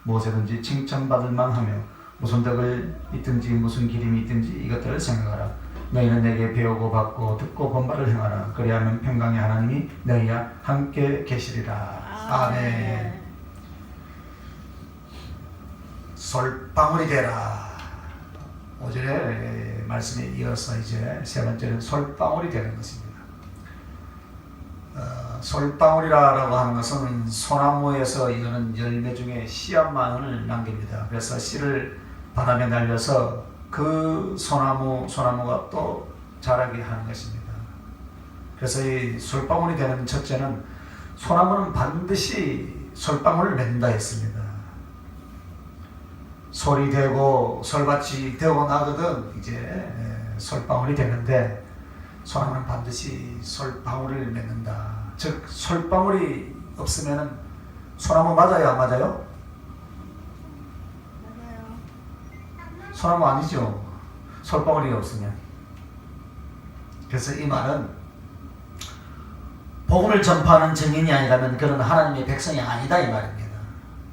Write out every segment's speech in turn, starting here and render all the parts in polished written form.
무엇이든지 칭찬받을 만하며 무슨 덕을 있든지 무슨 기림이 있든지 이것들을 생각하라. 너희는 내게 배우고 받고 듣고 본바를 행하라. 그리하면 평강의 하나님이 너희와 함께 계시리라. 아멘. 솔방울이 되라. 5절의 말씀에 이어서 이제 세 번째는 솔방울이 되는 것입니다. 솔방울이라고 하는 것은 소나무에서 이거는 열매 중에 씨 한 마흔을 남깁니다. 그래서 씨를 바람에 날려서 그 소나무가 또 자라게 하는 것입니다. 그래서 이 솔방울이 되는 첫째는 소나무는 반드시 솔방울을 맺는다 했습니다. 솔이 되고 솔밭이 되고 나거든 이제 솔방울이 되는데 소나무는 반드시 솔방울을 맺는다. 즉 솔방울이 없으면은 소나무 맞아요, 안 맞아요? 맞아요. 소나무 아니죠. 솔방울이 없으면. 그래서 이 말은 복음을 전파하는 증인이 아니라면 그는 하나님의 백성이 아니다 이 말입니다.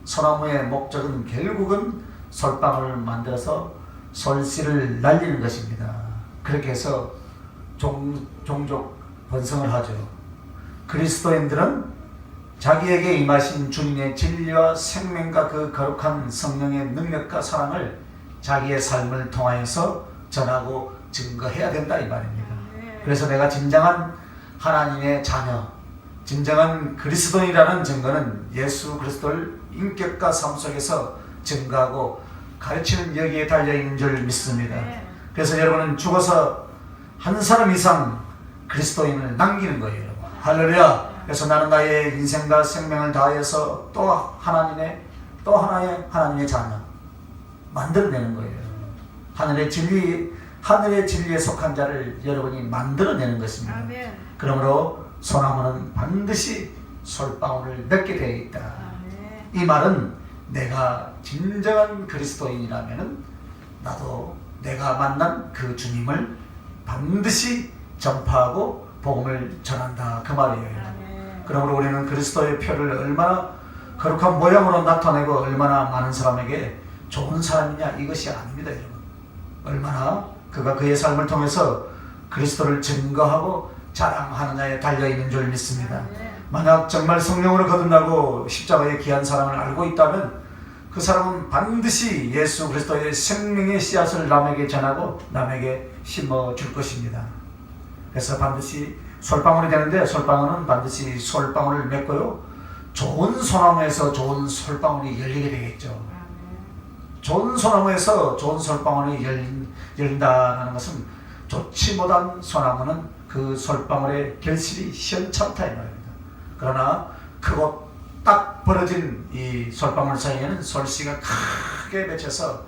소나무의 목적은 결국은 솔방울을 만들어서 솔씨를 날리는 것입니다. 그렇게 해서 종족 번성을 하죠. 그리스도인들은 자기에게 임하신 주님의 진리와 생명과 그 거룩한 성령의 능력과 사랑을 자기의 삶을 통하여서 전하고 증거해야 된다 이 말입니다. 그래서 내가 진정한 하나님의 자녀, 진정한 그리스도인이라는 증거는 예수 그리스도를 인격과 삶 속에서 증거하고 가르치는 여기에 달려있는 줄 믿습니다. 그래서 여러분은 죽어서 한 사람 이상 그리스도인을 남기는 거예요. 여러분. 할렐루야. 그래서 나는 나의 인생과 생명을 다하여서 또 하나의 하나님의 자녀 만들어내는 거예요. 하늘의 진리에 속한 자를 여러분이 만들어내는 것입니다. 아멘. 그러므로 소나무는 반드시 솔방울을 맺게 되어 있다. 아멘. 이 말은 내가 진정한 그리스도인이라면 나도 내가 만난 그 주님을 반드시 전파하고 복음을 전한다 그 말이에요. 아멘. 그러므로 우리는 그리스도의 표를 얼마나 거룩한 모양으로 나타내고 얼마나 많은 사람에게 좋은 사람이냐 이것이 아닙니다. 여러분. 얼마나 그가 그의 삶을 통해서 그리스도를 증거하고 자랑하느냐에 달려있는 줄 믿습니다. 아멘. 만약 정말 성령으로 거듭나고 십자가의 귀한 사랑을 알고 있다면 그 사람은 반드시 예수 그리스도의 생명의 씨앗을 남에게 전하고 남에게 심어줄 것입니다. 그래서 반드시 솔방울이 되는데 솔방울은 반드시 솔방울을 맺고요. 좋은 소나무에서 좋은 솔방울이 열리게 되겠죠. 좋은 소나무에서 좋은 솔방울이 열린다는 것은 좋지 못한 소나무는 그 솔방울의 결실이 시원찮다 이 말입니다. 그러나 크고 딱 벌어진 이 솔방울 사이에는 솔씨가 크게 맺혀서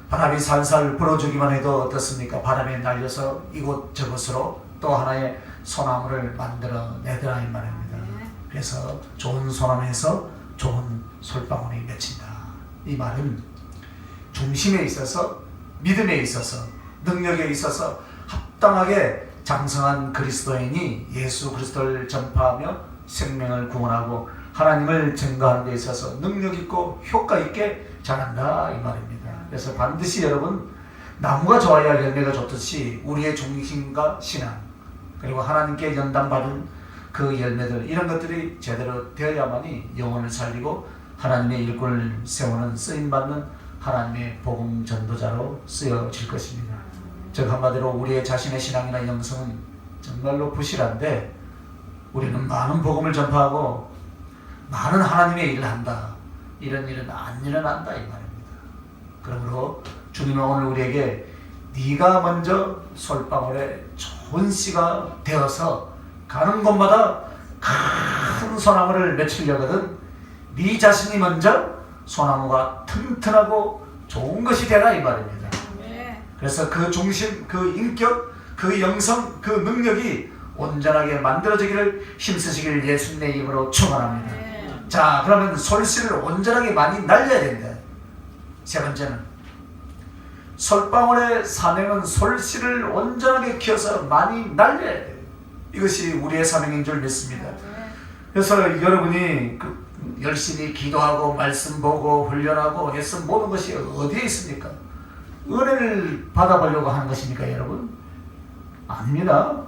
바람이 살살 불어주기만 해도 어떻습니까? 바람에 날려서 이곳저곳으로 또 하나의 소나무를 만들어내더라 이 말입니다. 그래서 좋은 소나무에서 좋은 솔방울이 맺힌다. 이 말은 중심에 있어서 믿음에 있어서 능력에 있어서 합당하게 장성한 그리스도인이 예수 그리스도를 전파하며 생명을 구원하고 하나님을 증거하는 데 있어서 능력 있고 효과 있게 자란다 이 말입니다. 그래서 반드시 여러분 나무가 좋아야 열매가 좋듯이 우리의 중심과 신앙 그리고 하나님께 연단받은 그 열매들 이런 것들이 제대로 되어야만이 영혼을 살리고 하나님의 일꾼을 세우는 쓰임받는 하나님의 복음 전도자로 쓰여질 것입니다. 즉 한마디로 우리의 자신의 신앙이나 영성은 정말로 부실한데 우리는 많은 복음을 전파하고 많은 하나님의 일을 한다. 이런 일은 안 일어난다 이 말입니다. 그러므로 주님은 오늘 우리에게 네가 먼저 솔방울에 좋은 씨가 되어서 가는 곳마다 큰 소나무를 맺히려거든 네 자신이 먼저 소나무가 튼튼하고 좋은 것이 되라 이 말입니다. 그래서 그 중심, 그 인격, 그 영성, 그 능력이 온전하게 만들어지기를 힘쓰시길 예수님의 이름으로 축원합니다. 자, 그러면 솔씨를 온전하게 많이 날려야 된다. 세 번째는 솔방울의 사명은 솔씨를 온전하게 키워서 많이 날려야 돼요. 이것이 우리의 사명인 줄 믿습니다. 그래서 여러분이 여러분 열심히 기도하고 말씀 보고 훈련하고 해서 모든 것이 어디에 있습니까? 은혜를 받아보려고 하는 것입니까 여러분? 아닙니다.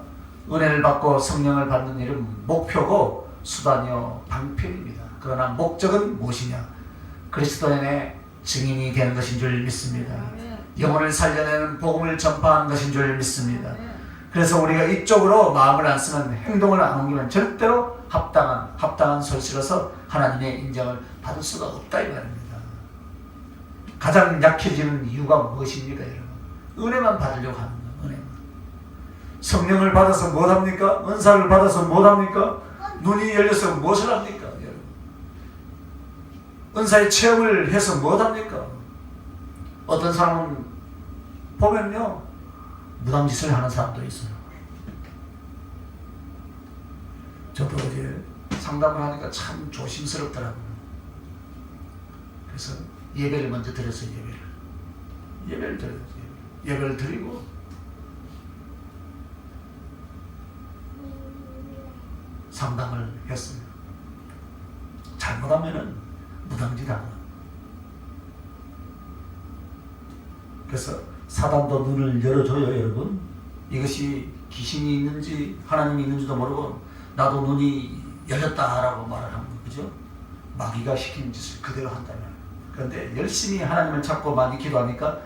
은혜를 받고 성령을 받는 일은 목표고 수단이요 방편입니다. 그러나 목적은 무엇이냐? 그리스도인의 증인이 되는 것인 줄 믿습니다. 영혼을 살려내는 복음을 전파하는 것인 줄 믿습니다. 그래서 우리가 이쪽으로 마음을 안 쓰면 행동을 안 옮기면 절대로 합당한 솔씨로서 하나님의 인정을 받을 수가 없다 이 말입니다. 가장 약해지는 이유가 무엇입니까 여러분? 은혜만 받으려고 하는 거예요. 은혜만. 성령을 받아서 무엇합니까? 은사를 받아서 무엇합니까? 눈이 열려서 무엇을 합니까? 여러분? 은사의 체험을 해서 무엇합니까? 어떤 사람은 보면요 무당짓을 하는 사람도 있어요. 저도 어제 상담을 하니까 참 조심스럽더라고요. 그래서 예배를 먼저 드렸어요. 예배를 드렸어요. 예배를 드리고 상담을 했어요. 잘못하면은 무당짓하고. 그래서 사단도 눈을 열어줘요 여러분. 이것이 귀신이 있는지 하나님이 있는지도 모르고 나도 눈이 열렸다라고 말을 하는 거 그죠? 마귀가 시킨 짓을 그대로 한다면. 그런데 열심히 하나님을 찾고 많이 기도하니까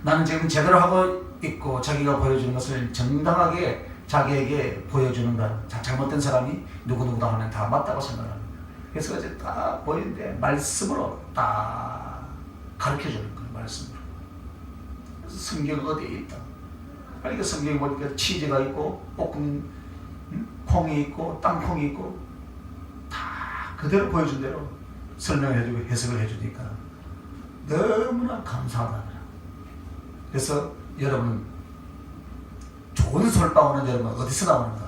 나는 지금 제대로 하고 있고 자기가 보여주는 것을 정당하게 자기에게 보여주는 거야. 잘못된 사람이 누구누구다 하면 다 맞다고 생각합니다. 그래서 어제 딱 보이는데 말씀으로 딱 가르쳐주는 거예요. 말씀으로. 그래서 성경 어디에 있다. 그러니까 성경에 보니까 치즈가 있고 볶은 콩이 있고 땅콩이 있고 다 그대로 보여준 대로 설명해주고 해석을 해주니까 너무나 감사하다. 그래서 여러분 좋은 솔방울은 여러분 어디서 나오는가?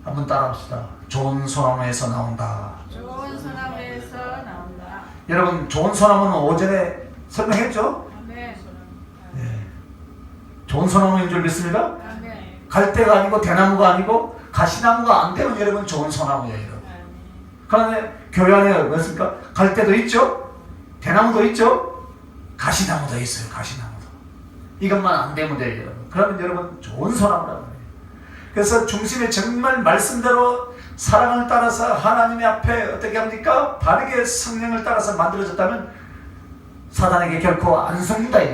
한번 따라합시다. 좋은 소나무에서 나온다. 좋은 소나무에서 나온다. 여러분 좋은 소나무는 오전에 설명했죠? 아멘. 네. 좋은 소나무인 줄 믿습니다. 아멘. 갈대가 아니고 대나무가 아니고 가시나무가 안 되면 여러분 좋은 소나무예요. 여러분. 그런데 교회 안에 뭐였습니까? 갈대도 있죠? 대나무도 있죠? 가시나무도 있어요. 가시나무도. 이것만 안 되면 돼요. 여러분. 그러면 여러분 좋은 소나무라고 해요. 그래서 중심에 정말 말씀대로 사랑을 따라서 하나님의 앞에 어떻게 합니까? 바르게 성령을 따라서 만들어졌다면 사단에게 결코 안 속는다 이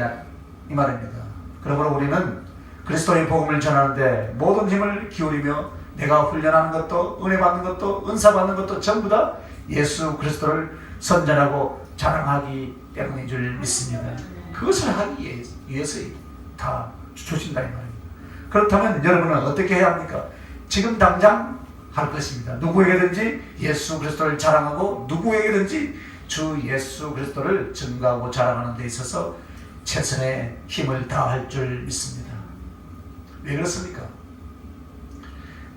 말입니다. 그러므로 우리는 그리스도의 복음을 전하는데 모든 힘을 기울이며 내가 훈련하는 것도 은혜 받는 것도 은사 받는 것도 전부 다 예수 그리스도를 선전하고 자랑하기 때문인 줄 믿습니다. 그것을 하기 위해서 다 주신다 이 말입니다. 그렇다면 여러분은 어떻게 해야 합니까? 지금 당장 할 것입니다. 누구에게든지 예수 그리스도를 자랑하고 누구에게든지 주 예수 그리스도를 증거하고 자랑하는 데 있어서 최선의 힘을 다할 줄 믿습니다. 왜 그렇습니까?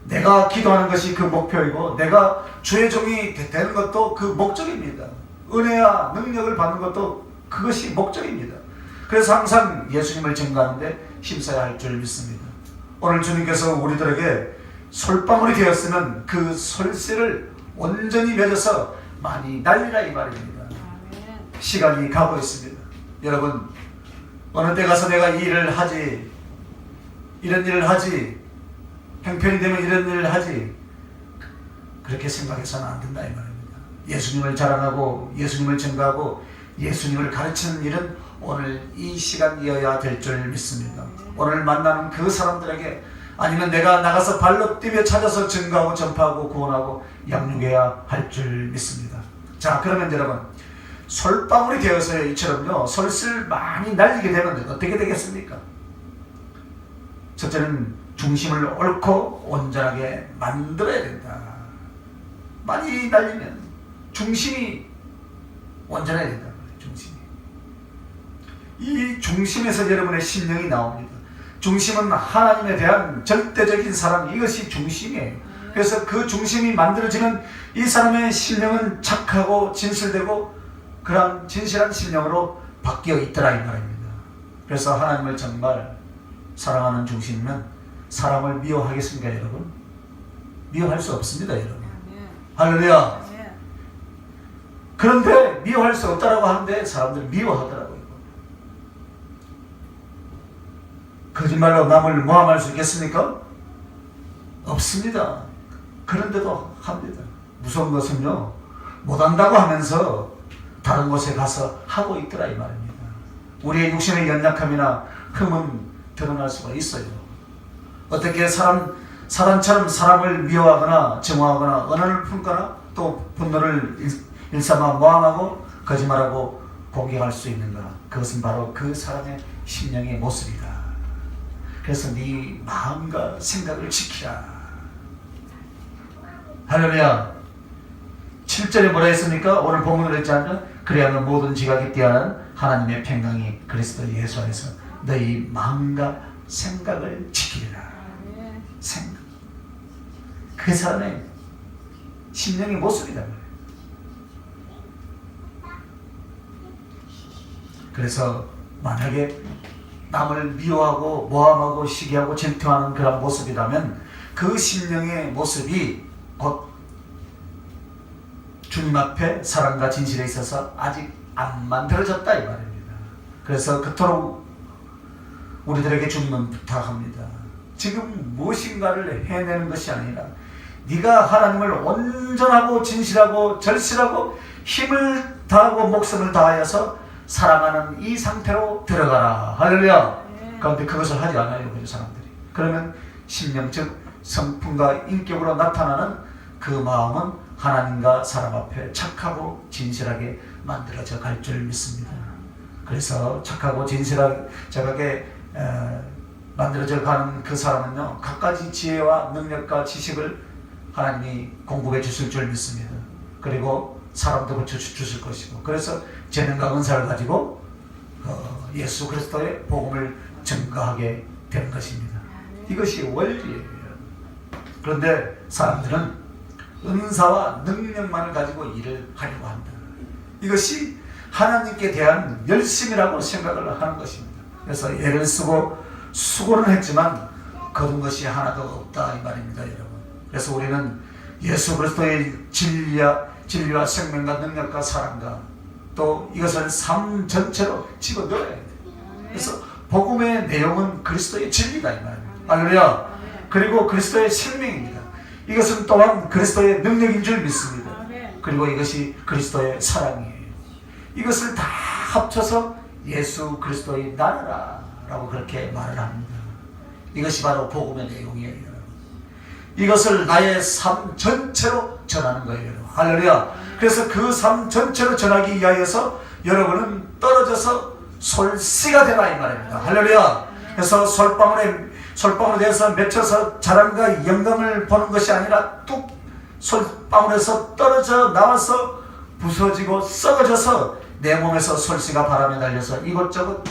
내가 기도하는 것이 그 목표이고 내가 주의 종이 되는 것도 그 목적입니다. 은혜와 능력을 받는 것도 그것이 목적입니다. 그래서 항상 예수님을 증거하는데 힘써야 할 줄 믿습니다. 오늘 주님께서 우리들에게 솔방울이 되었으면 그 솔씨를 온전히 맺어서 많이 날리라 이 말입니다. 시간이 가고 있습니다. 여러분 어느 때 가서 내가 이 일을 하지 이런 일을 하지 형편이 되면 이런 일을 하지 그렇게 생각해서는 안 된다 이 말입니다. 예수님을 자랑하고 예수님을 증거하고 예수님을 가르치는 일은 오늘 이 시간이어야 될 줄 믿습니다. 오늘 만나는 그 사람들에게 아니면 내가 나가서 발로 뛰며 찾아서 증거하고 전파하고 구원하고 양육해야 할 줄 믿습니다. 자 그러면 여러분 솔방울이 되어서 이처럼요 솔씨를 많이 날리게 되면 어떻게 되겠습니까? 첫째는 중심을 옳고 온전하게 만들어야 된다. 많이 날리면 중심이 온전해야 된다. 중심이. 이 중심에서 여러분의 심령이 나옵니다. 중심은 하나님에 대한 절대적인 사랑, 이것이 중심이에요. 그래서 그 중심이 만들어지면 이 사람의 심령은 착하고 진실되고 그런 진실한 심령으로 바뀌어 있더라 이 말입니다. 그래서 하나님을 정말 사랑하는 중심이면 사람을 미워하겠습니까 여러분? 미워할 수 없습니다 여러분. 할렐루야. 그런데 미워할 수 없다라고 하는데 사람들이 미워하더라고요. 거짓말로 남을 모함할 수 있겠습니까? 없습니다. 그런데도 합니다. 무서운 것은요, 못한다고 하면서 다른 곳에 가서 하고 있더라 이 말입니다. 우리의 육신의 연약함이나 흠은 드러날 수가 있어요. 어떻게 사단처럼 사람을 미워하거나 증오하거나 언어를 품거나 또 분노를 일삼아 모함하고 거짓말하고 공격할 수 있는가? 그것은 바로 그 사람의 심령의 모습이다. 그래서 네 마음과 생각을 지키라. 할렐루야. 7절에 뭐라 했습니까? 오늘 본문으로 했지 않나? 그리하면 모든 지각이 뛰어난 하나님의 평강이 그리스도 예수 안에서 너희 마음과 생각을 지키리라. 생각. 그 사람의 심령의 모습이다. 그래서 만약에 남을 미워하고 모함하고 시기하고 질투하는 그런 모습이라면 그 심령의 모습이 곧 주님 앞에 사랑과 진실에 있어서 아직 안 만들어졌다 이 말입니다. 그래서 그토록 우리들에게 주님은 부탁합니다. 지금 무엇인가를 해내는 것이 아니라 네가 하나님을 온전하고 진실하고 절실하고 힘을 다하고 목숨을 다하여서 사랑하는 이 상태로 들어가라. 할렐루야. 그런데 그것을 하지 않아요, 그 사람들이. 그러면 심령 즉 성품과 인격으로 나타나는 그 마음은 하나님과 사람 앞에 착하고 진실하게 만들어져 갈 줄 믿습니다. 그래서 착하고 진실하게 만들어져 가는 그 사람은요, 갖가지 지혜와 능력과 지식을 하나님이 공급해 주실 줄 믿습니다. 그리고 사람도 붙여주실 것이고, 그래서 재능과 은사를 가지고 예수 그리스도의 복음을 증거하게 되는 것입니다. 이것이 원리예요. 그런데 사람들은 은사와 능력만을 가지고 일을 하려고 한다. 이것이 하나님께 대한 열심이라고 생각을 하는 것입니다. 그래서 애를 쓰고 수고는 했지만 거둔 것이 하나도 없다 이 말입니다, 여러분. 그래서 우리는 예수 그리스도의 진리와 생명과 능력과 사랑과 또 이것을 삶 전체로 집어넣어야 돼요. 그래서 복음의 내용은 그리스도의 진리다 이 말입니다. 할렐루야. 그리고 그리스도의 생명입니다. 이것은 또한 그리스도의 능력인 줄 믿습니다. 그리고 이것이 그리스도의 사랑이에요. 이것을 다 합쳐서 예수 그리스도의 나라라고 그렇게 말을 합니다. 이것이 바로 복음의 내용이에요. 이것을 나의 삶 전체로 전하는 거예요. 할렐루야. 그래서 그 삶 전체로 전하기 위하여서 여러분은 떨어져서 솔씨가 되라 이 말입니다. 할렐루야. 그래서 솔방울에 대해서 맺혀서 자랑과 영광을 보는 것이 아니라 뚝 솔방울에서 떨어져 나와서 부서지고 썩어져서 내 몸에서 솔씨가 바람에 달려서 이곳저곳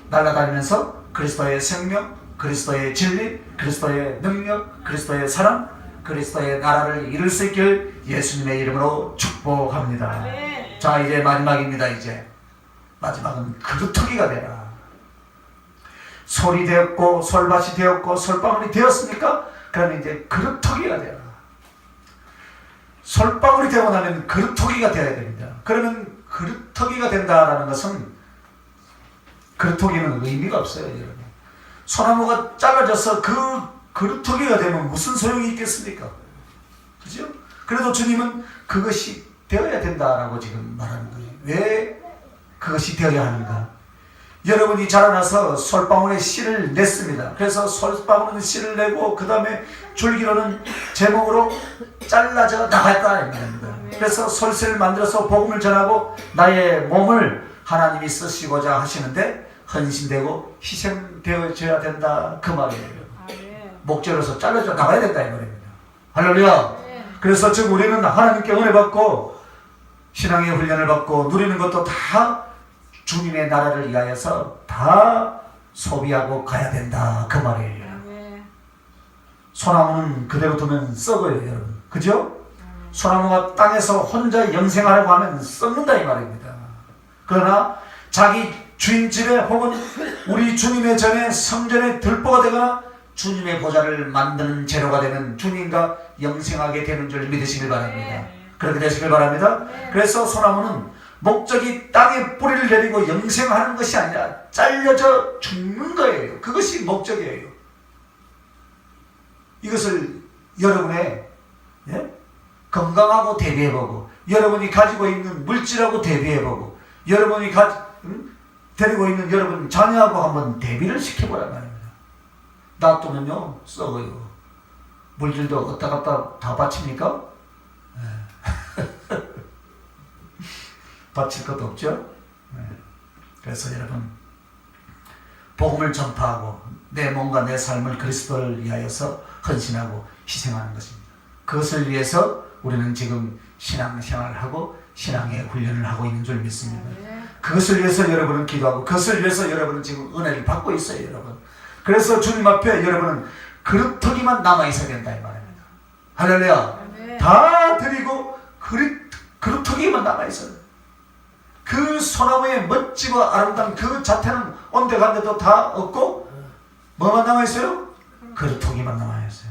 날아다니면서 그리스도의 생명, 그리스도의 진리, 그리스도의 능력, 그리스도의 사랑, 그리스도의 나라를 이룰 수 있길 예수님의 이름으로 축복합니다. 자, 이제 마지막입니다. 이제 마지막은 그루터기가 되라. 솔이 되었고 솔밭이 되었고 솔방울이 되었습니까? 그러면 이제 그루터기가 되라. 솔방울이 되고 나면 그루터기가 되어야 됩니다. 그러면 그루터기가 된다라는 것은 그루터기는 의미가 없어요, 여러분. 소나무가 잘라져서 그 그루터기가 되면 무슨 소용이 있겠습니까? 그죠? 그래도 주님은 그것이 되어야 된다라고 지금 말하는 거예요. 왜 그것이 되어야 하는가? 여러분이 자라나서 솔방울에 씨를 냈습니다. 그래서 솔방울은 씨를 내고 그 다음에 줄기로는 제목으로 잘라져 나갔다 이 말입니다. 그래서 솔씨를 만들어서 복음을 전하고 나의 몸을 하나님이 쓰시고자 하시는데 헌신되고 희생되어져야 된다 그 말이에요. 목재로서 잘라져 나가야 된다 이 말입니다. 할렐루야. 그래서 즉 우리는 하나님께 은혜 받고 신앙의 훈련을 받고 누리는 것도 다 주님의 나라를 위하여서 다 소비하고 가야 된다 그 말이에요. 소나무는 그대로 두면 썩어요, 여러분. 그죠? 소나무가 땅에서 혼자 영생하려고 하면 썩는다 이 말입니다. 그러나 자기 주인집에 혹은 우리 주님의 전에 성전에 들보가 되거나 주님의 보좌를 만드는 재료가 되면 주님과 영생하게 되는 줄 믿으시길 바랍니다. 그렇게 되시길 바랍니다. 네. 그래서 소나무는 목적이 땅에 뿌리를 내리고 영생하는 것이 아니라 잘려져 죽는 거예요. 그것이 목적이에요. 이것을 여러분의 건강하고 대비해보고, 여러분이 가지고 있는 물질하고 대비해보고, 여러분이 데리고 있는 여러분 자녀하고 한번 대비를 시켜보란 말입니다. 놔두면요 썩어요. 물질도 어디다 갖다 다 바칩니까? 바칠 것도 없죠. 그래서 여러분, 복음을 전파하고 내 몸과 내 삶을 그리스도를 위하여서 헌신하고 희생하는 것입니다. 그것을 위해서 우리는 지금 신앙생활을 하고 신앙의 훈련을 하고 있는 줄 믿습니다. 그것을 위해서 여러분은 기도하고, 그것을 위해서 여러분은 지금 은혜를 받고 있어요, 여러분. 그래서 주님 앞에 여러분은 그릇터기만 남아있어야 된다 이 말입니다. 할렐루야. 다 드리고 그릇터기만 남아있어요. 그 소나무의 멋지고 아름다운 그 자태는 온데간데도 다 없고, 뭐만 남아있어요? 그릇터기만 남아있어요.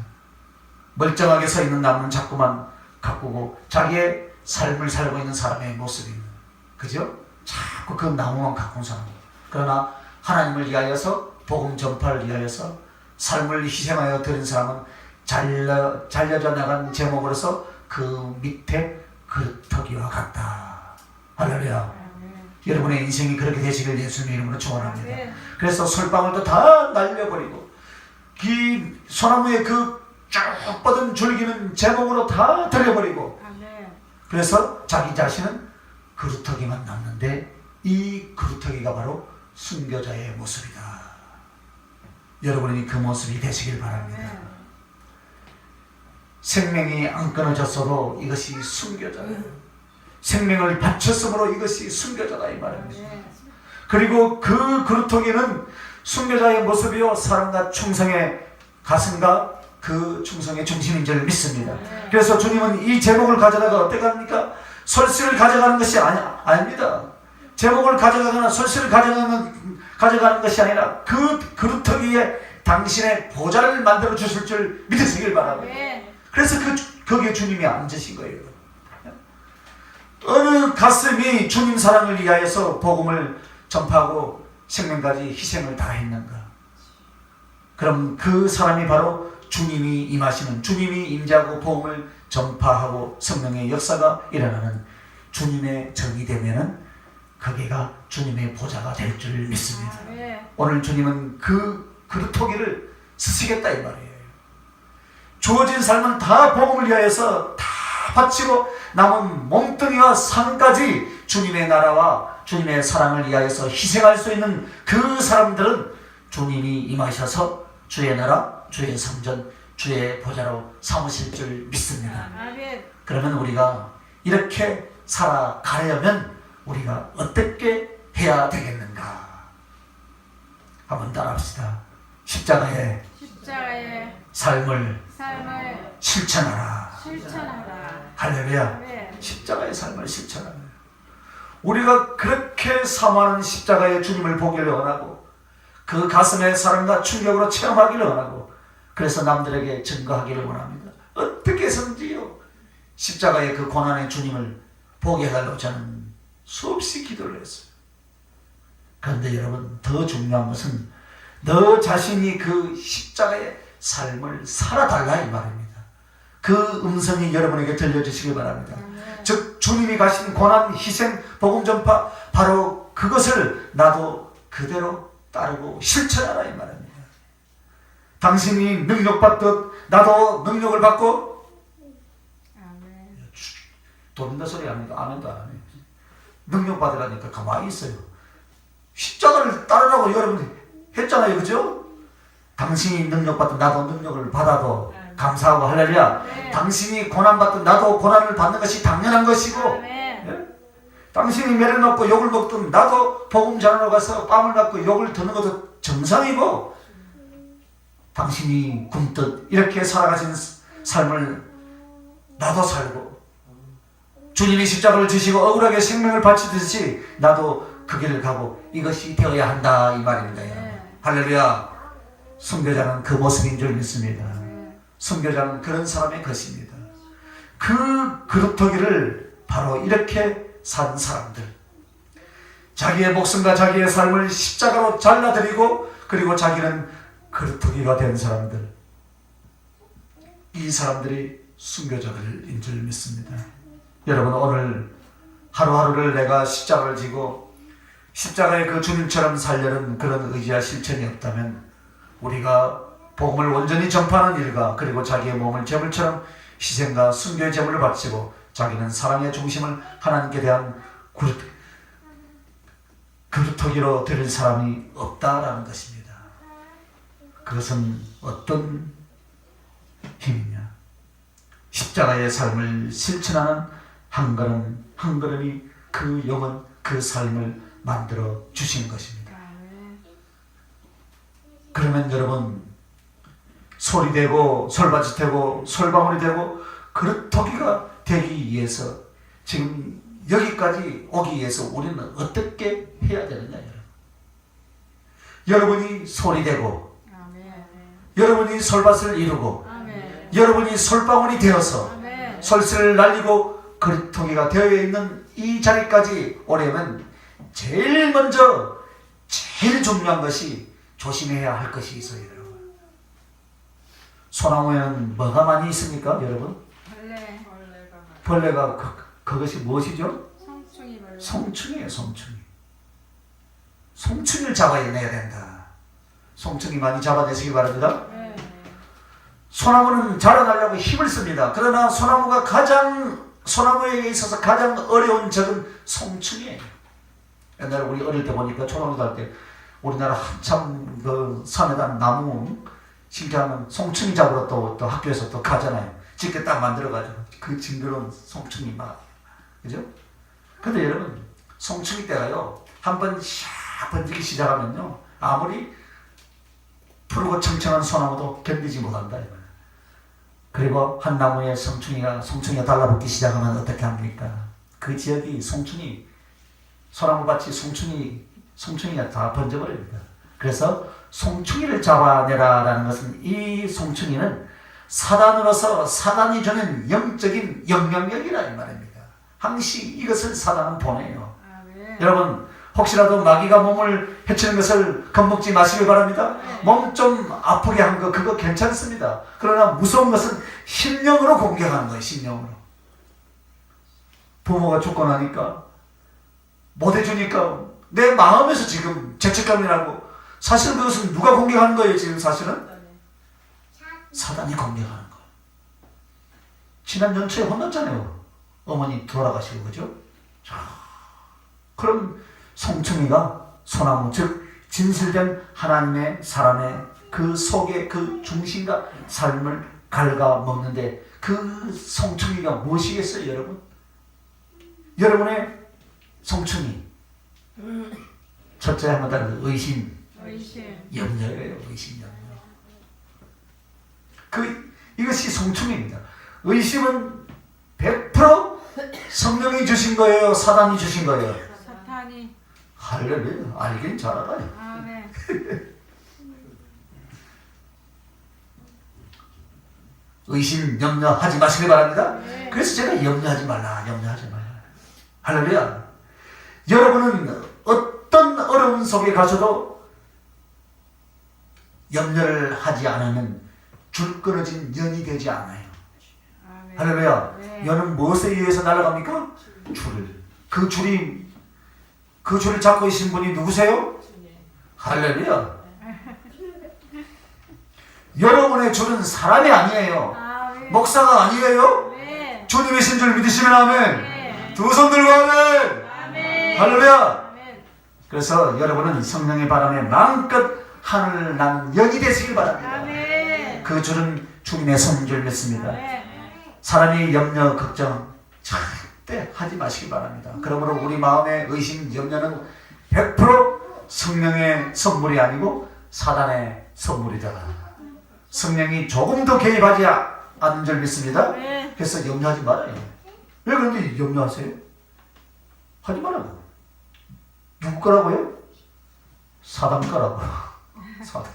멀쩡하게 서 있는 나무는 자꾸만 가꾸고 자기의 삶을 살고 있는 사람의 모습입니다. 그죠? 자꾸 그 나무만 가꾼 사람. 그러나 하나님을 위하여서, 복음 전파를 위하여서 삶을 희생하여 드린 사람은 잘려져 나간 제목으로서 그 밑에 그릇터기와 같다. 할렐루야. 여러분의 인생이 그렇게 되시길 예수님의 이름으로 축원합니다. 그래서 솔방울도 다 날려버리고 이 소나무의 그 쭉 뻗은 줄기는 제목으로 다 들여버리고, 그래서 자기 자신은 그루터기만 남는데, 이 그루터기가 바로 순교자의 모습이다. 여러분이 그 모습이 되시길 바랍니다. 생명이 안 끊어졌어도 이것이 순교자예요. 생명을 바쳤으므로 이것이 순교자다 이 말입니다. 그리고 그 그루터기는 순교자의 모습이요, 사랑과 충성의 가슴과 그 충성의 중심인 줄 믿습니다. 그래서 주님은 이 제목을 가져다가 어떻게 합니까? 설씨를 가져가는 것이 아닙니다. 제목을 가져가거나 설씨를 가져가는 것이 아니라 그 그루터기에 당신의 보좌를 만들어 주실 줄 믿으시길 바랍니다. 그래서 거기에 주님이 앉으신 거예요. 어느 가슴이 주님 사랑을 위하여서 복음을 전파하고 생명까지 희생을 다했는가? 그럼 그 사람이 바로 주님이 임하시는, 주님이 임재하고 복음을 전파하고 성령의 역사가 일어나는 주님의 정이 되면은 거기가 주님의 보좌가 될 줄 믿습니다. 오늘 주님은 그 그루터기를 쓰시겠다 이 말이에요. 주어진 삶은 다 복음을 위하여서 다 바치고 남은 몸뚱이와 삶까지 주님의 나라와 주님의 사랑을 위하여서 희생할 수 있는 그 사람들은 주님이 임하셔서 주의 나라, 주의 성전, 주의 보좌로 삼으실 줄 믿습니다. 그러면 우리가 이렇게 살아가려면 우리가 어떻게 해야 되겠는가? 한번 따라합시다. 십자가의 삶을 실천하라. 할렐루야. 십자가의 삶을 실천하라. 우리가 그렇게 사모하는 십자가의 주님을 보기를 원하고, 그 가슴의 사랑과 충격으로 체험하기를 원하고, 그래서 남들에게 증거하기를 원합니다. 어떻게 해서든지요, 십자가의 그 고난의 주님을 보게 해달라고 저는 수없이 기도를 했어요. 그런데 여러분, 더 중요한 것은 너 자신이 그 십자가의 삶을 살아달라 이 말입니다. 그 음성이 여러분에게 들려주시기 바랍니다. 즉 주님이 가신 고난, 희생, 복음 전파, 바로 그것을 나도 그대로 따르고 실천하라 이 말입니다. 당신이 능력받듯 나도 능력을 받고, 돈다 소리 합니다. 아멘도 안 하네. 능력 받으라니까 가만히 있어요. 십자가를 따르라고 여러분 했잖아요, 그죠? 당신이 능력받든 나도 능력을 받아도 감사하고 할렐루야. 당신이 고난받든 나도 고난을 받는 것이 당연한 것이고, 당신이 매를 맞고 욕을 먹든 나도 복음 전하러 가서 뺨을 맞고 욕을 듣는 것도 정상이고, 당신이 굶듯 이렇게 살아가신 삶을 나도 살고, 주님이 십자가를 지시고 억울하게 생명을 바치듯이 나도 그 길을 가고, 이것이 되어야 한다 이 말입니다. 할렐루야. 순교자는 그 모습인 줄 믿습니다. 순교자는 그런 사람의 것입니다. 그 그루터기를 바로 이렇게 산 사람들, 자기의 목숨과 자기의 삶을 십자가로 잘라드리고 그리고 자기는 그루터기가 된 사람들, 이 사람들이 순교자들인 줄 믿습니다. 여러분, 오늘 하루하루를 내가 십자가를 지고 십자가의 그 주님처럼 살려는 그런 의지와 실천이 없다면 우리가 복음을 온전히 전파하는 일과 그리고 자기의 몸을 제물처럼 희생과 순교의 제물을 바치고 자기는 사랑의 중심을 하나님께 대한 그루터기로 드릴 사람이 없다라는 것입니다. 그것은 어떤 힘이냐? 십자가의 삶을 실천하는 한 걸음 한 걸음이 그 영혼, 그 삶을 만들어 주신 것입니다. 그러면 여러분, 솔이 되고 솔밭이 되고 솔방울이 되고 그루터기가 되기 위해서 지금 여기까지 오기 위해서 우리는 어떻게 해야 되느냐? 여러분이 솔이 되고 여러분이 솔밭을 이루고 여러분이 솔방울이 되어서 솔씨를 날리고 그루터기가 되어 있는 이 자리까지 오려면 제일 먼저 제일 중요한 것이 조심해야 할 것이 있어요. 여러분, 소나무에는 뭐가 많이 있습니까? 여러분, 벌레가 그것이 무엇이죠? 송충이에요. 송충이를 잡아내야 된다. 송충이 많이 잡아내시기 바랍니다. 소나무는 자라나려고 힘을 씁니다. 그러나 소나무에게 있어서 가장 어려운 적은 송충이에요. 옛날에 우리 어릴 때 보니까 초등학교 갈 때 우리나라 한참 그 산에다 나무 심기하면 송충이 잡으러 또 학교에서 또 가잖아요. 집게 딱 만들어가지고 그 징그러운 송충이 막, 그죠? 근데 여러분, 송충이 때가요, 한번 샥 번지기 시작하면요, 아무리 푸르고 청청한 소나무도 견디지 못한다. 그리고 한 나무에 송충이가 달라붙기 시작하면 어떻게 합니까? 그 지역이 소나무밭이 송충이가 다 번져버립니다. 그래서 송충이를 잡아내라라는 것은, 이 송충이는 사단으로서 사단이 주는 영적인 영향력이라 이 말입니다. 항시 이것을 사단은 보내요. 여러분, 혹시라도 마귀가 몸을 해치는 것을 겁먹지 마시길 바랍니다. 몸 좀 아프게 한 거 그거 괜찮습니다. 그러나 무서운 것은 심령으로 공격하는 거예요. 심령으로. 부모가 죽고 나니까 못 해주니까 내 마음에서 지금 죄책감이 나고, 사실 그것은 누가 공격하는 거예요? 지금 사실은 사단이 공격하는 거예요. 지난 연초에 혼났잖아요. 어머니 돌아가시고, 그죠? 그럼 송충이가 소나무, 즉 진실된 하나님의 사람의 그 속에 그 중심과 삶을 갉아먹는데, 그 송충이가 무엇이겠어요? 여러분, 여러분의 송충이 첫째 한번 다른 의심, 염려예요. 의심, 염려. 이것이 송충입니다. 의심은 100% 성령이 주신 거예요? 사단이 주신 거예요? 사탄이. 할렐루야. 알긴 잘 알아요. 아멘. 의심, 염려하지 마시기 바랍니다. 네. 그래서 제가 염려하지 말라. 할렐루야. 여러분은 어떤 어려움 속에 가서도 염려를 하지 않으면 줄 끊어진 연이 되지 않아요. 아멘. 할렐루야. 네. 연은 무엇에 의해서 날아갑니까? 줄을. 그 줄을 잡고 계신 분이 누구세요? 할렐루야. 여러분의 줄은 사람이 아니에요. 아멘. 목사가 아니에요. 네. 주님이신 줄 믿으시면 아멘. 네. 두 손 들고 아멘. 아멘. 할렐루야. 아멘. 그래서 여러분은 성령의 바람에 마음껏 하늘 나는 영이 되시길 바랍니다. 아멘. 그 줄은 주님의 손인 줄 믿습니다. 아멘. 사람이 염려, 걱정 절대 하지 마시기 바랍니다. 그러므로 우리 마음의 의심, 염려는 100% 성령의 선물이 아니고 사단의 선물이다. 성령이 조금도 개입하지 않는 줄 믿습니다. 그래서 염려하지 말아요. 왜 그런데 염려하세요? 하지 말라고. 누구 거라고요? 사단 거라고. 사단.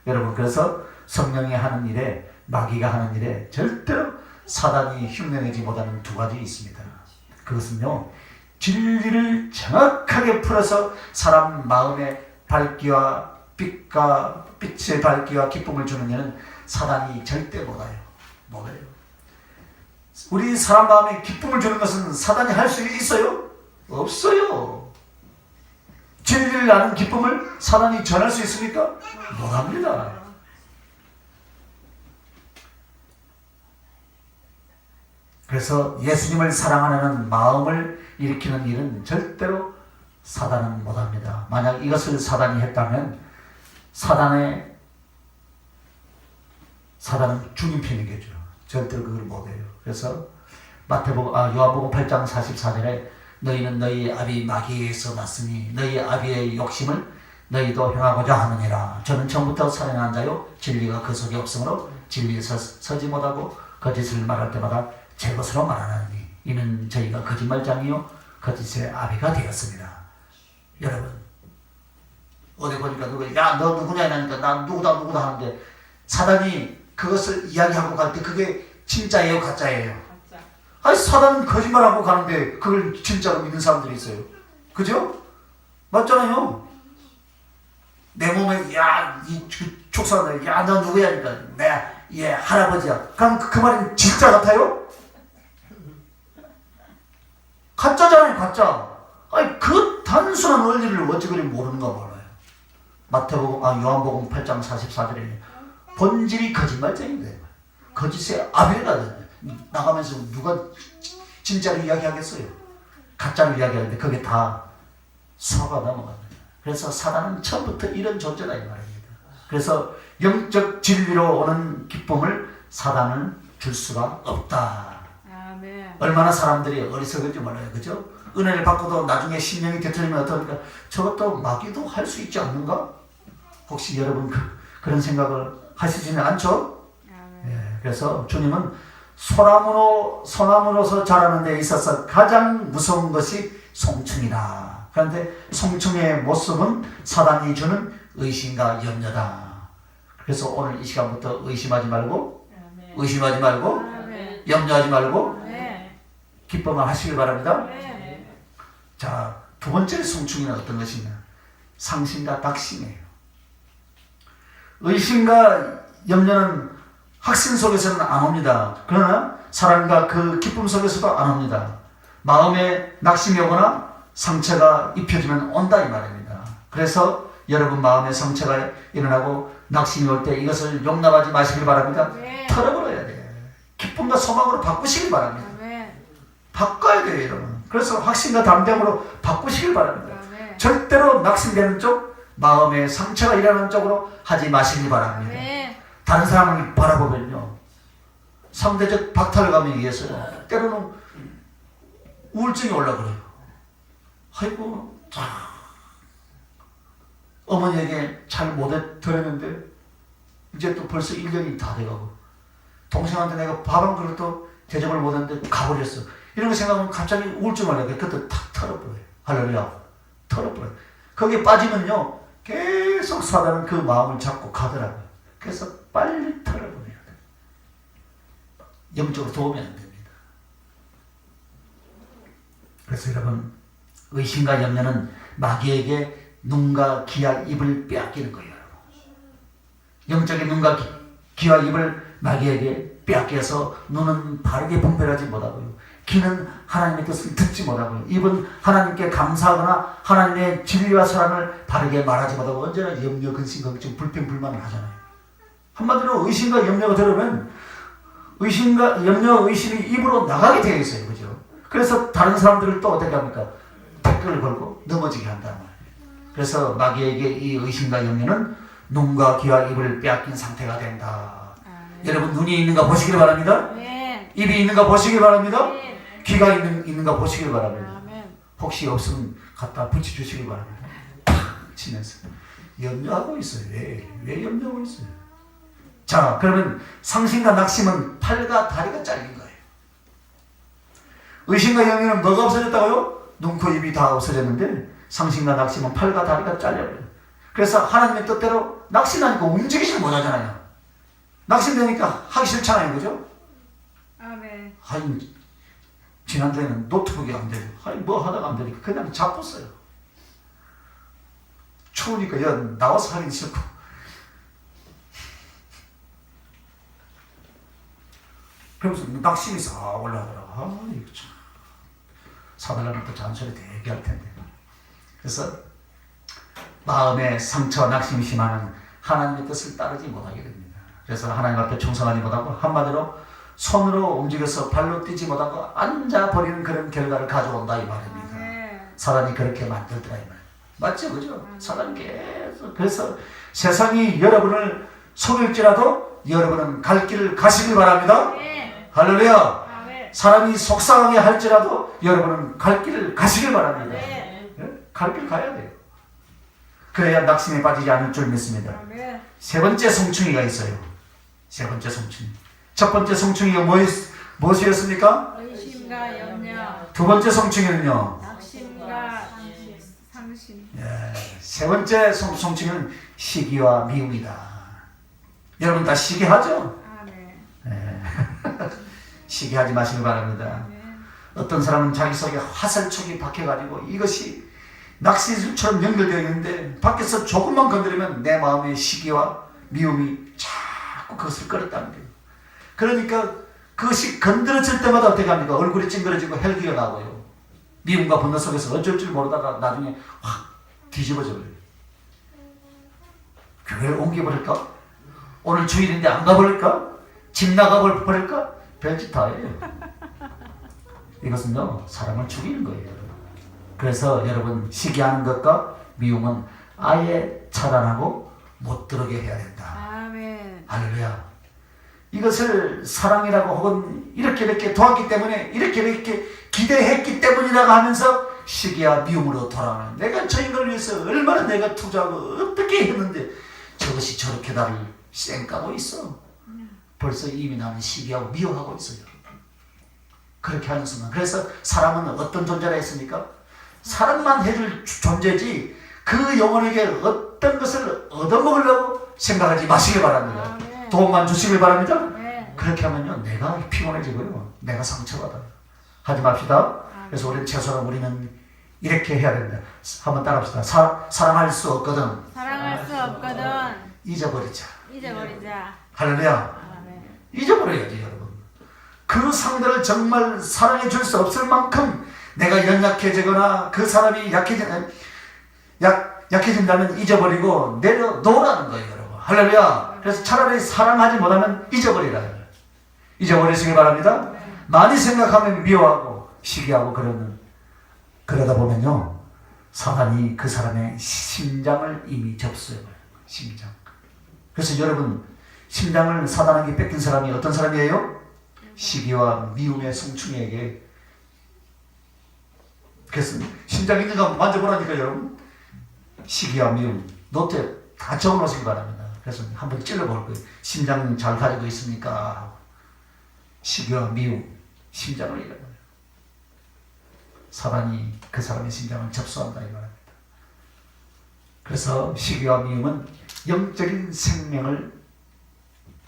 여러분, 그래서 성령이 하는 일에, 마귀가 하는 일에 절대로 사단이 흉내내지 못하는 두 가지 있습니다. 그것은요, 진리를 정확하게 풀어서 사람 마음의 밝기와 빛의 밝기와 기쁨을 주는 일은 사단이 절대 못해요. 우리 사람 마음에 기쁨을 주는 것은 사단이 할 수 있어요? 없어요. 진리를 아는 기쁨을 사단이 전할 수 있습니까? 못합니다. 그래서 예수님을 사랑하는 마음을 일으키는 일은 절대로 사단은 못합니다. 만약 이것을 사단이 했다면 사단은 주님편이겠죠. 절대로 그걸 못해요. 그래서 요한복음 8장 44절에 너희는 너희 아비 마귀에서 났으니 너희 아비의 욕심을 너희도 행하고자 하느니라. 저는 처음부터 사랑한 자요 진리가 그 속에 없으므로 진리에 서지 못하고 거짓을 말할 때마다 제 것으로 말하나니 이는 저희가 거짓말장이요 거짓의 아비가 되었습니다. 여러분 어디 보니까 야 너 누구냐 이러니까 난 누구다 하는데 사단이 그것을 이야기하고 갈 때 그게 진짜예요 가짜예요? 아니 사단은 거짓말하고 가는데 그걸 진짜로 믿는 사람들이 있어요. 그죠? 맞잖아요. 내 몸에 야이 촉사들 야 너 누구야 하니까 내가 얘 할아버지야. 그럼 그 말은 진짜 같아요? 가짜잖아요 가짜. 아니 그 단순한 원리를 어찌 그리 모르는가 몰라요. 요한복음 8장 44절에 본질이 거짓말쟁인데 거짓의 아벨가 나가면서 누가 진짜로 이야기하겠어요? 가짜로 이야기하는데 그게 다 속아 넘어갑니다. 그래서 사단은 처음부터 이런 존재다 이 말입니다. 그래서 영적 진리로 오는 기쁨을 사단은 줄 수가 없다. 아멘. 얼마나 사람들이 어리석은지 몰라요. 그죠? 은혜를 받고도 나중에 심령이 되틀리면 어떡합니까? 저것도 마귀도 할 수 있지 않는가? 혹시 여러분 그런 생각을 하시지는 않죠? 예, 그래서 주님은 소나무로서 자라는 데 있어서 가장 무서운 것이 송충이다. 그런데 송충의 모습은 사단이 주는 의심과 염려다. 그래서 오늘 이 시간부터 의심하지 말고 염려하지 말고 기쁨을 하시길 바랍니다. 자, 두 번째 송충이는 어떤 것이냐? 상심과 낙심이에요. 의심과 염려는 확신 속에서는 안 옵니다. 그러나 사랑과 그 기쁨 속에서도 안 옵니다. 마음에 낙심이 오거나 상처가 입혀지면 온다 이 말입니다. 그래서 여러분 마음에 상처가 일어나고 낙심이 올 때 이것을 용납하지 마시길 바랍니다. 털어버려야 돼요. 기쁨과 소망으로 바꾸시길 바랍니다. 바꿔야 돼요 여러분. 그래서 확신과 담대함으로 바꾸시길 바랍니다. 절대로 낙심되는 쪽, 마음에 상처가 일어나는 쪽으로 하지 마시길 바랍니다. 다른 사람을 바라보면요 상대적 박탈감에 의해서 때로는 우울증이 올라그래요. 아이고 어머니에게 잘 못드렸는데 이제 또 벌써 1년이 다 돼가고 동생한테 내가 밥 한 그릇도 대접을 못했는데 가버렸어. 이런 거 생각하면 갑자기 우울증 올라가요. 그것도 탁 털어버려요. 할렐루야. 털어버려요. 거기에 빠지면요 계속 사단은 그 마음을 잡고 가더라고요. 그래서 빨리 털어버려야 돼요. 영적으로 도움이 안 됩니다. 그래서 여러분 의심과 염려는 마귀에게 눈과 귀와 입을 빼앗기는 거예요. 여러분. 영적인 눈과 귀와 입을 마귀에게 빼앗겨서 눈은 바르게 분별하지 못하고요. 귀는 하나님의 뜻을 듣지 못하고요. 입은 하나님께 감사하거나 하나님의 진리와 사랑을 바르게 말하지 못하고 언제나 염려, 근심, 걱정, 불평, 불만을 하잖아요. 한마디로 의심과 염려가 들어오면 의심과 염려, 의심이 입으로 나가게 되어 있어요. 그죠? 그래서 다른 사람들을 또 어떻게 합니까? 댓글을 걸고 넘어지게 한다는 말이에요. 그래서 마귀에게 이 의심과 염려는 눈과 귀와 입을 빼앗긴 상태가 된다. 여러분 눈이 있는가 보시길 바랍니다. 입이 있는가 보시길 바랍니다. 귀가 있는가 보시길 바랍니다. 혹시 없으면 갖다 붙여주시길 바랍니다. 탁 치면서 염려하고 있어요. 왜 염려하고 있어요? 자, 그러면 상심과 낙심은 팔과 다리가 잘린 거예요. 의심과 염려는 뭐가 없어졌다고요? 눈, 코, 입이 다 없어졌는데 상심과 낙심은 팔과 다리가 잘려버려요. 그래서 하나님의 뜻대로 낙심하니까 움직이지 못하잖아요. 낙심되니까 하기 싫잖아요. 그죠? 아멘. 아니, 지난주에는 노트북이 안 돼요. 아니, 뭐 하다가 안 되니까 그냥 잡았어요. 추우니까 야, 나와서 하긴 싫고. 그러면서 낙심이 싹 올라가더라고. 아, 이거 참. 사달라면 또 잔소리 되게 할 텐데. 그래서 마음에 상처, 낙심이 심하면 하나님의 뜻을 따르지 못하게 됩니다. 그래서 하나님 앞에 충성하지 못하고 한마디로 손으로 움직여서 발로 뛰지 못하고 앉아버리는 그런 결과를 가져온다 이 말입니다. 사단이 그렇게 만들더라 이 말. 맞죠? 그죠? 사단이 계속. 그래서 세상이 여러분을 속일지라도 여러분은 갈 길을 가시길 바랍니다. 할렐루야. 사람이 속상하게 할지라도 여러분은 갈 길을 가시길 바랍니다. 갈 길 가야 돼요. 그래야 낙심에 빠지지 않을 줄 믿습니다. 세 번째 성충이가 있어요. 세 번째 성충이. 첫 번째 성충이가 무엇이었습니까? 의심과 염려. 두 번째 성충이는요. 낙심과 상심. 예, 세 번째 성충은 시기와 미움이다. 여러분 다 시기하죠? 아멘. 예. 시기하지 마시기 바랍니다. 어떤 사람은 자기 속에 화살촉이 박혀가지고 이것이 낚시줄처럼 연결되어 있는데 밖에서 조금만 건드리면 내 마음의 시기와 미움이 자꾸 그것을 끌었다는 거예요. 그러니까 그것이 건드려질 때마다 어떻게 합니까? 얼굴이 찡그러지고 혈기가 나고요. 미움과 분노 속에서 어쩔 줄 모르다가 나중에 확 뒤집어져 버려요. 교회를 옮겨버릴까? 오늘 주일인데 안 가버릴까? 집 나가버릴까? 별짓 다 해요. 이것은요 사람을 죽이는 거예요. 여러분. 그래서 여러분 시기하는 것과 미움은 아예 차단하고 못 들어게 해야 된다. 아멘. 할렐루야. 이것을 사랑이라고 혹은 이렇게 도왔기 때문에 이렇게 기대했기 때문이라고 하면서 시기와 미움으로 돌아가는, 내가 저 인간을 위해서 얼마나 내가 투자하고 어떻게 했는데 저것이 저렇게 나를 쌩까고 있어. 벌써 이미 나는 시기하고 미워하고 있어요. 그렇게 하는 순간. 그래서 사람은 어떤 존재라 했습니까? 사랑만 해줄 존재지 그 영혼에게 어떤 것을 얻어먹으려고 생각하지 마시기 바랍니다. 도움만 주시길 바랍니다. 그렇게 하면요 내가 피곤해지고요 내가 상처받아요. 하지 맙시다. 그래서 우리는 최소한 우리는 이렇게 해야 됩니다. 한번 따라합시다. 사랑할 수 없거든 사랑할 수 없거든 잊어버리자. 잊어버리자. 할렐루야. 잊어버려야지 여러분. 그 상대를 정말 사랑해 줄 수 없을 만큼 내가 연약해지거나 그 사람이 약해진다면 잊어버리고 내려놓으라는 거예요 여러분. 할렐루야. 그래서 차라리 사랑하지 못하면 잊어버리라. 잊어버리시기 바랍니다. 많이 생각하면 미워하고 시기하고 그러다 보면요 사단이 그 사람의 심장을 이미 접수해버려요. 심장. 그래서 여러분 심장을 사단에게 뺏긴 사람이 어떤 사람이에요? 시기와 미움의 성충이에게. 그래서 심장 있는가 만져보라니까 여러분. 시기와 미움 노트에 다 적어놓으시기 바랍니다. 그래서 한번 찔러볼 거예요. 심장 잘 가지고 있습니까? 시기와 미움 심장을 잃어버려요. 사단이 그 사람의 심장을 접수한다 이 말입니다. 그래서 시기와 미움은 영적인 생명을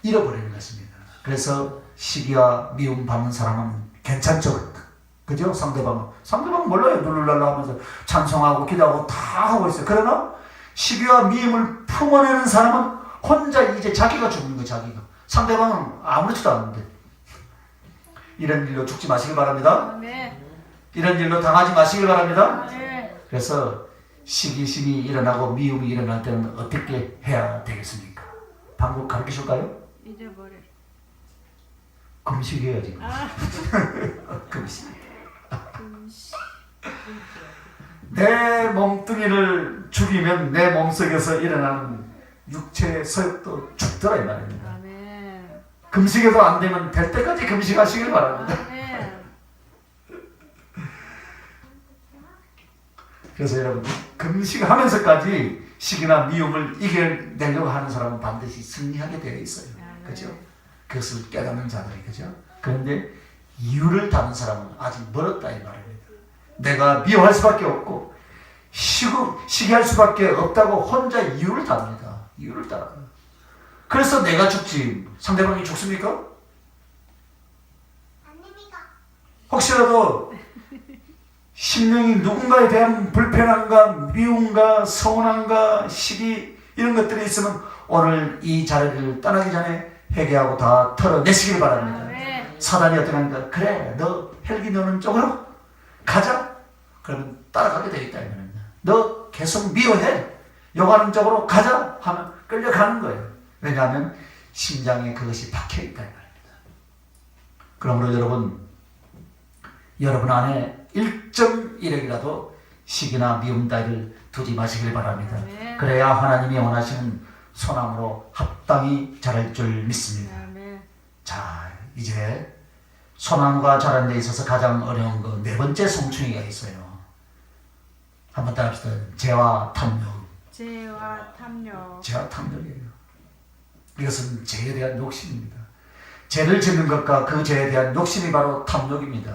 잃어버리는 것입니다. 그래서 시기와 미움 받는 사람은 괜찮죠. 그죠? 상대방은 몰라요. 룰루랄라 하면서 찬송하고 기도하고 다 하고 있어요. 그러나 시기와 미움을 품어내는 사람은 혼자 이제 자기가 죽는 거예요. 자기가. 상대방은 아무렇지도 않은데. 이런 일로 죽지 마시길 바랍니다. 이런 일로 당하지 마시길 바랍니다. 그래서 시기심이 일어나고 미움이 일어날 때는 어떻게 해야 되겠습니까? 방법 가르치실까요? 잊어버려. 금식해야지. 금식. 내 몸뚱이를 죽이면 내 몸속에서 일어나는 육체의 서욕도 죽더라 이 말입니다. 아멘. 금식에도 안 되면 될 때까지 금식하시길 바랍니다. 아멘. 그래서 여러분 금식하면서까지 시기나 미움을 이겨내려고 하는 사람은 반드시 승리하게 되어 있어요. 그죠? 그것을 깨닫는 자들이. 그죠? 그런데 이유를 다는 사람은 아직 멀었다 이 말입니다. 내가 미워할 수밖에 없고 시기할 수밖에 없다고 혼자 이유를 답니다. 이유를 따라. 그래서 내가 죽지 상대방이 죽습니까? 혹시라도 심령이 누군가에 대한 불편함과 미움과 서운함과 시기 이런 것들이 있으면 오늘 이 자리를 떠나기 전에 회개하고 다 털어내시길 바랍니다. 아멘. 사단이 어떻게 하니까 그래 너 헬기 노는 쪽으로 가자. 그러면 따라가게 되겠다 이 말입니다. 너 계속 미워해. 욕하는 쪽으로 가자 하면 끌려가는 거예요. 왜냐하면 심장에 그것이 박혀있다 이 말입니다. 그러므로 여러분 안에 1.1억이라도 시기나 미움 따위를 두지 마시길 바랍니다. 아멘. 그래야 하나님이 원하시는 소나무로 합당히 자랄 줄 믿습니다. 아멘. 자, 이제 소나무가 자라는 데 있어서 가장 어려운 거 네 번째 송충이가 있어요. 한번 따라합시다. 죄와 탐욕. 죄와 탐욕. 죄와 탐욕이에요. 이것은 죄에 대한 욕심입니다. 죄를 짓는 것과 그 죄에 대한 욕심이 바로 탐욕입니다.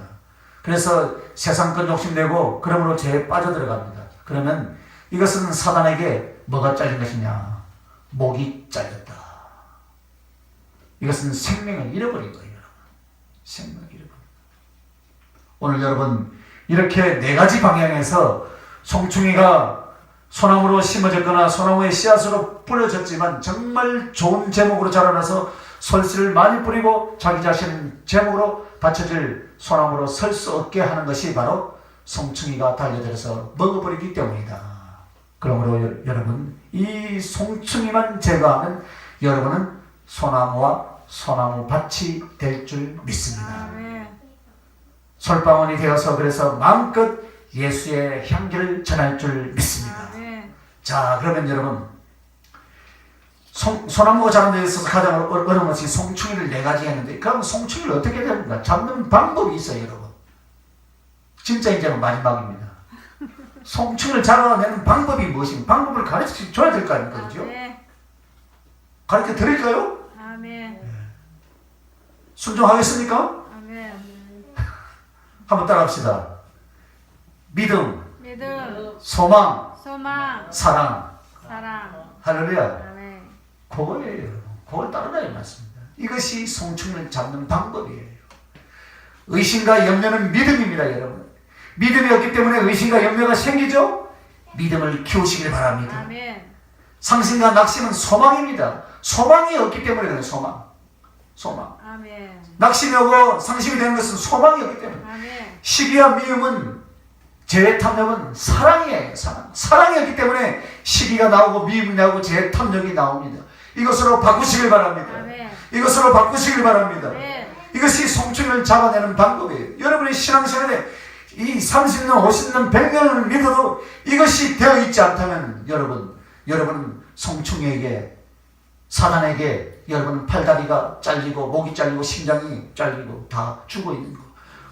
그래서 세상 것 욕심내고 그러므로 죄에 빠져들어갑니다. 그러면 이것은 사단에게 뭐가 잘린 것이냐? 목이 잘렸다. 이것은 생명을 잃어버린 거예요. 생명을 잃어버린 거예요. 오늘 여러분 이렇게 네 가지 방향에서 송충이가 소나무로 심어졌거나 소나무의 씨앗으로 뿌려졌지만 정말 좋은 제목으로 자라나서 설씨를 많이 뿌리고 자기 자신 제목으로 받쳐질 소나무로 설 수 없게 하는 것이 바로 송충이가 달려들어서 먹어버리기 때문이다. 그러므로 여러분 이 송충이만 제거하면 여러분은 소나무와 소나무 밭이 될 줄 믿습니다. 아멘. 솔방울이 되어서 그래서 마음껏 예수의 향기를 전할 줄 믿습니다. 아멘. 자, 그러면 여러분 소나무가 자라는 데 있어서 가장 어려운 것이 송충이를 네 가지 했는데 그럼 송충이를 어떻게 해야 됩니까? 잡는 방법이 있어요, 여러분. 진짜 이제는 마지막입니다. 송충이를 잡아내는 방법이 무엇입니까? 방법을 가르쳐 줘야 될 거 아닙니까? 그죠? 아멘. 가르쳐 드릴까요? 아멘. 순종하겠습니까? 아멘. 한번 따라합시다. 믿음, 믿음, 소망, 소망, 사랑. 사랑. 할렐루야. 아멘. 그거예요. 그걸 따라다녀야 맞습니다. 이것이 송충을 잡는 방법이에요. 의심과 염려는 믿음입니다, 여러분. 믿음이 없기 때문에 의심과 염려가 생기죠? 믿음을 키우시길 바랍니다. 아멘. 상심과 낙심은 소망입니다. 소망이 없기 때문에 그래요, 소망. 아멘. 낙심이 오고 상심이 되는 것은 소망이 없기 때문에. 아멘. 시기와 미움은 죄의 탐욕은 사랑이에요. 사랑이 없기 때문에 시기가 나오고 미움이 나오고 죄의 탐욕이 나옵니다. 이것으로 바꾸시길 바랍니다. 아멘. 이것으로 바꾸시길 바랍니다. 아멘. 이것이 송충을 잡아내는 방법이에요. 여러분의 신앙생활에 이 30년, 50년, 100년을 믿어도 이것이 되어 있지 않다면 여러분은 송충에게 사단에게 여러분 팔다리가 잘리고 목이 잘리고 심장이 잘리고 다 죽어 있는 거.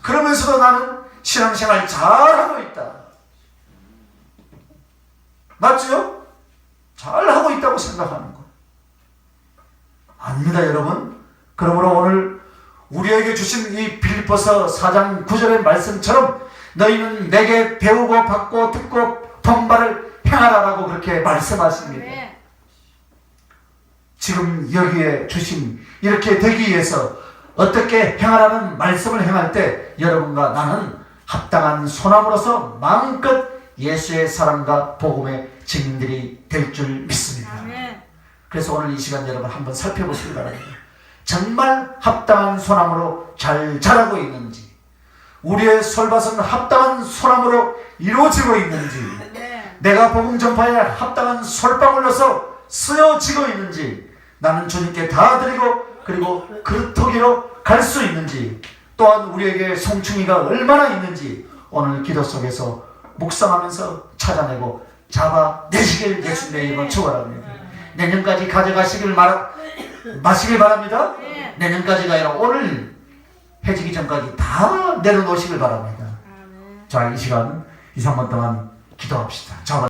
그러면서도 나는 신앙생활 잘하고 있다. 맞죠? 잘하고 있다고 생각하는 거. 아닙니다, 여러분. 그러므로 오늘 우리에게 주신 이 빌립보서 4장 9절의 말씀처럼 너희는 내게 배우고 받고 듣고 본바를 행하라라고 그렇게 말씀하십니다. 아멘. 지금 여기에 주신 이렇게 되기 위해서 어떻게 행하라는 말씀을 행할 때 여러분과 나는 합당한 소나무로서 마음껏 예수의 사랑과 복음의 증인들이 될 줄 믿습니다. 아멘. 그래서 오늘 이 시간 여러분 한번 살펴보시기 바랍니다. 정말 합당한 소나무로 잘 자라고 있는지, 우리의 솔밭은 합당한 소나무로 이루어지고 있는지, 아멘. 내가 복음 전파에 합당한 솔방울로서 쓰여지고 있는지, 나는 주님께 다 드리고 그리고 그 토기로 갈 수 있는지, 또한 우리에게 송충이가 얼마나 있는지 오늘 기도 속에서 묵상하면서 찾아내고 잡아내시길 예수님의 이름으로 축원합니다. 내년까지 가져가시길 마시길 바랍니다. 내년까지가 아니라 오늘 해지기 전까지 다 내려놓으시길 바랍니다. 아멘. 자, 이 시간 2, 3분 동안 기도합시다.